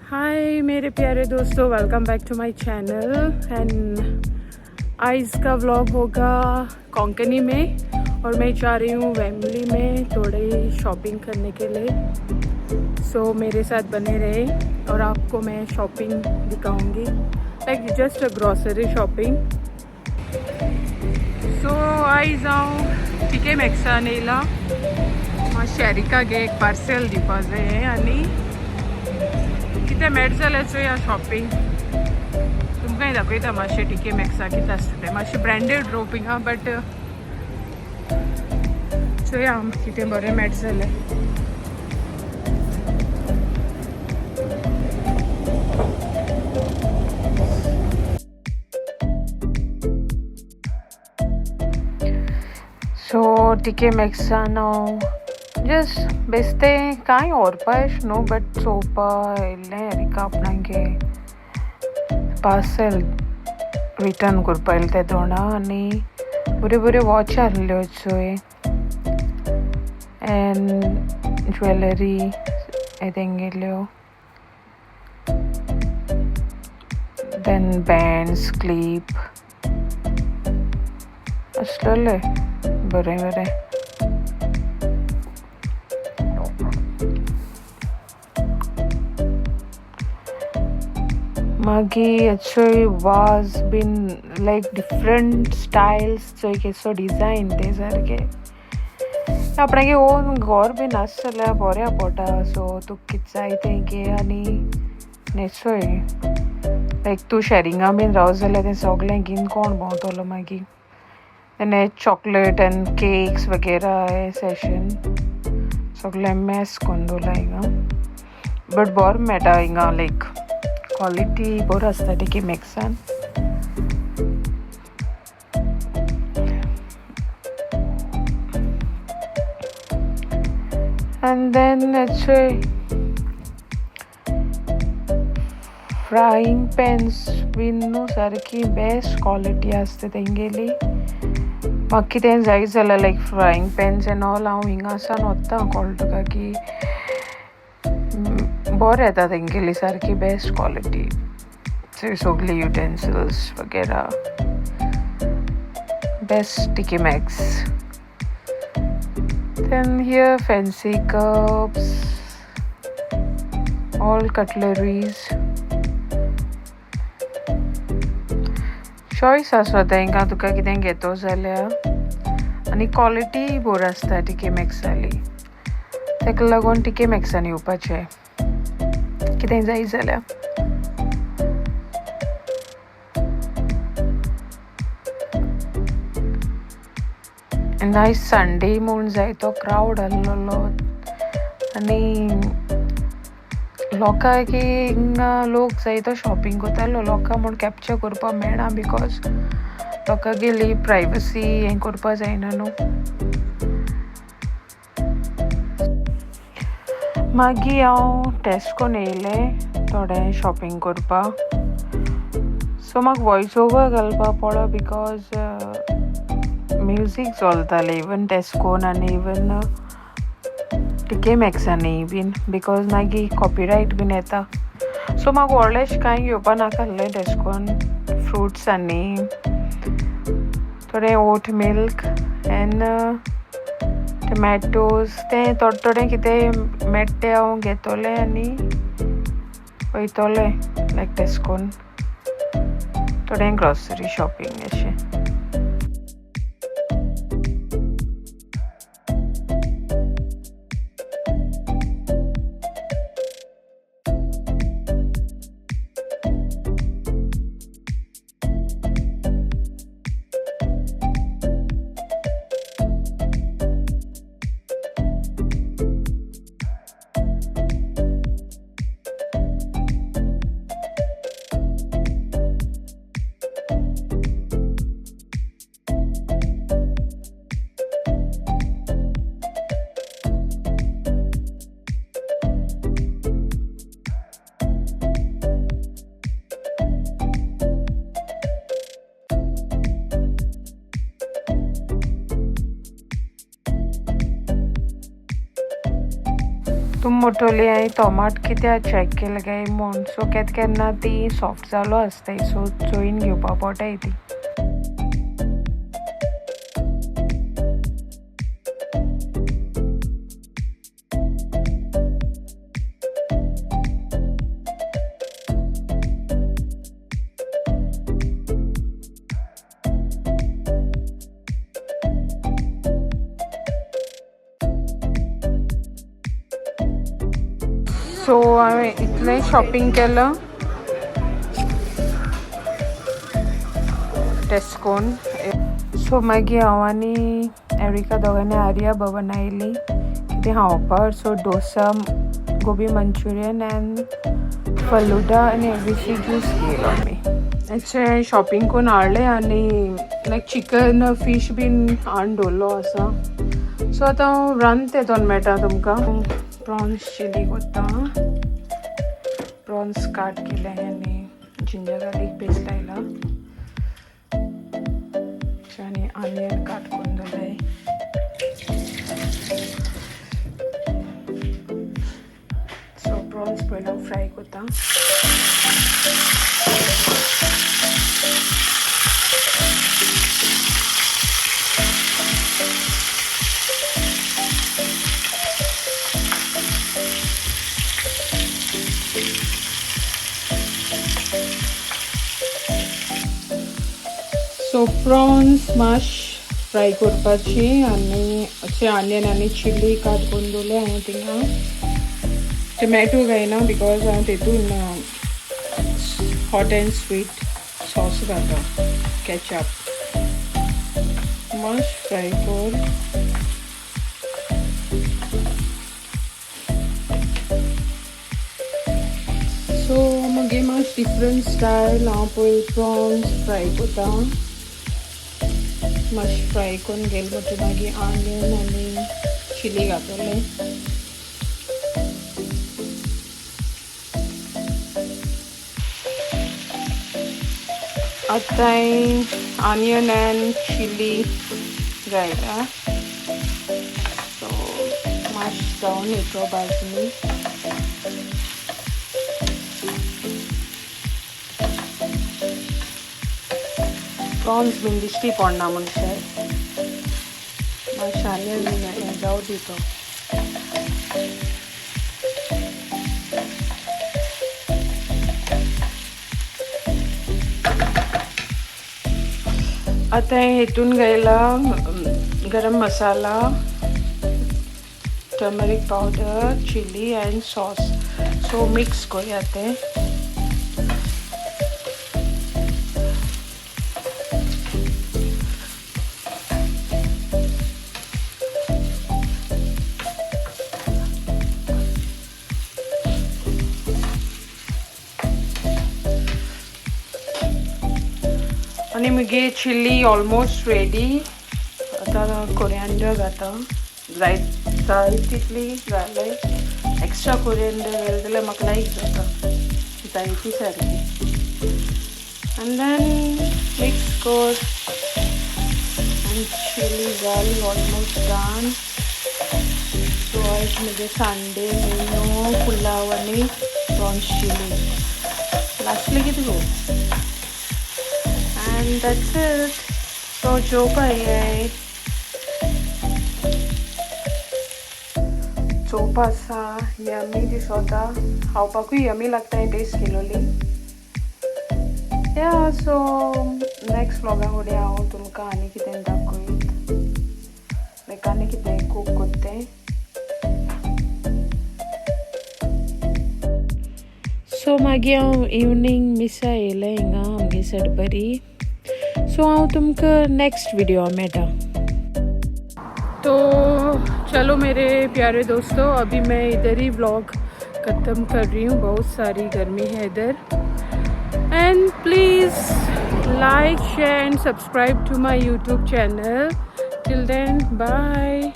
हाय मेरे प्यारे दोस्तों, welcome back to my channel. And आज का व्लॉग होगा कोंकणी में और मैं जा रही हूँ वेम्बली में थोड़ी शॉपिंग करने के लिए। सो मेरे साथ बने रहे और आपको मैं शॉपिंग दिखाऊंगी, like just a grocery shopping. So I जाऊँ टिके मॅक्सा नेला शेरिका गे एक पार्सल दिवपाक जाय आनी कितें मेळ जाल्यार चोया शॉपिंग तुमकांय दाखयता मातशें टिके मॅक्सा कितें आसता तें मातशें ब्रँडेड रोपींग आहा बट चोया कितें बरें मेळ जाल्यार। सो टिके मॅक्सान हांव जस्ट बेश्टें कांय व्हरपा एश न्हू बट चोवपा येयल्लें एरिका आपणागे पार्सल रिटर्न करपा येयलें तें दोणा आनी बऱ्यो बऱ्यो वॉच आहल्यो चोय एंड ज्वेलरी तेंगेल्यो देन बँड्स क्लीप आसलेलें बरें बरें। मागीर अशें वाज बीन लायक डिफरंट स्टायल्स चोय केसो डिजायन ते सारके आपणागे ओन घर बीन आसा जाल्यार बऱ्या पडटा। सो तुका कितें जाय तें घे आनी न्हेसोय, लायक तूं शेरिंगा बीन रावता जाल्यार तें सगळें घेवन कोण भोंवतलो मागीर तेन्ना चॉकलेट एंड केक्स वगैरा हे सेशन सगळें मॅस करून दवरला हिंगा बट बरें मेळटा हिंगा, लायक क्वॉलिटी बरो आसता टिके मॅक्सान। एंड देन अशे फ्राईंग पॅन्स बीन न्हू सारकी बेस्ट क्वॉलिटी आसता तेंगेली। म्हाका कितें जाय जाल्यार like frying pans and all हांव हिंगासान व्हरता कळटा की बरें येता तेंगेली सारकी बेस्ट क्वॉलिटी सगळी युटेन्सिल्स वगैरा best TK Maxx. Then here fancy cups, all cutleries choice आसा तेंकां तुका कितें घेतो जाल्यार आनी क्वॉलिटी बरी आसता टिके मॅक्साली तेका लागून टिके मॅक्सान येवपाचें कितें जाय जाल्यार। आयज संडे म्हूण जायतो क्रावड आहलोलो आनी लोकांक हिंगा लोक जायतो शॉपिंग कोतालो लोकां म्हूण कॅप्चर करपा मेळना बिकॉज लोकां गेली प्रायवसी हें करपा जायना न्हू। मागीर हांव टेस्कोन येयलें थोडें शॉपिंग करपा सो म्हाका वॉयस ओवर घालपा पडलो बिकॉज म्युजीक चलतालें इवन टेस्कोन आनी इवन टिके मॅक्सांनी बीन बिकॉज मागीर कॉपीरायट बीन येता। सो म्हाका व्हडलेंशें कांय घेवपा नाका आहलें टेस्कोन फ्रुट्स आनी थोडें ओट मिल्क एंड टमॅटोज तें थोडें थोडें कितें मेळटा तें हांव घेतोलें आनी वयतोलें लायक टेस्कोन थोडें ग्रॉसरी शॉपिंग अशें। मोठोली हांवें टोमाट कित्याक चॅक केले काय म्हूण सो केन्ना केन्ना ती सॉफ्ट जालो आसताय सो चोयन घेवपा पडटाय ती. सो हांवें इतलें शॉपिंग केलं टेस्कोन. सो मागीर हांव आनी एरिका दोगांनी आर्या भवन आयली कितें खावपाक. सो डोसा, गोबी मंचुरियन एंड फलुदा आनी एवरीथींग ज्यूस घेयलो आमी. अशें शॉपिंग करून हाडलें आनी लायक चिकन फीश बीन हाडून दवरलो आसा. सो आतां हांव रांदतें दोन मेळटा तुमकां. प्रॉन्स चिली कोत्ता. प्रॉन्स काट केले आनी जिंजर गार्लिक पेस्ट लायला आनी आनियन काट करून दवरले. सो प्रॉन्स पयलो फ्राय कोत्ता. सो प्रॉन्स माश फ्राय करपाची आनी अशें आनियन आनी चिली काट करून दवरले. हांवें थिंगा टोमॅटो घायना बिकॉज हांव तेतून हॉट एंड स्वीट सॉस घालता केचप. माश फ्राय कर. सो मागीर मातशें डिफरंट स्टायल हांव पळय प्रॉन्स फ्राय कोत्ता. मातशें फ्राय करून गेले म्हणटकीर मागीर आनियन आनी चिली घातले. आतां आनियन एंड चिली घायला. सो मातशें जावन येतो भाजून. प्रॉन्स बीन दिश्टी पडना म्हणशें मातशें आनियन बीन हें जावं दितो. आतां हेतून घायला गरम मसाला, turmeric powder, chilli and sauce. So mix करूया तें. आनी मुगे चिली ऑलमोस्ट रेडी. आतां कोरिएंडर घाता. जाय तितली घालय. एक्स्ट्रा कोरिएंडर घाल जाल्यार म्हाका लायक जाता जायती सारकी. आनी देन मिक्स कर. आनी चिली घाल ऑलमोस्ट डन. सो आयज मुगे संडे मेनू पुलाव आनी प्रॉन्स चिली. लास्टली कितें गो. And that's it. So जेवपा येय. चोवपा आसा यमी दिसोता. खावपाकूय यमी लागता. टेस्ट केलोली. या सो नेक्स्ट व्लॉगाक उडया हांव तुमकां आनी कितें दाखयत. लायक आनी कितें कूक कोत्तें. सो मागीर हांव इवनिंग मिसा येयलें हिंगा आमगे सडबरी. सो हांव तुमकां नेक्स्ट वीडियो मेळटा. तो चलो मेरे प्यारे दोस्तों, अभी मैं इधर ही व्लॉग ख़त्म कर रही हूँ. बहुत सारी गर्मी है इधर. And please like, share and subscribe to my YouTube channel. Till then bye.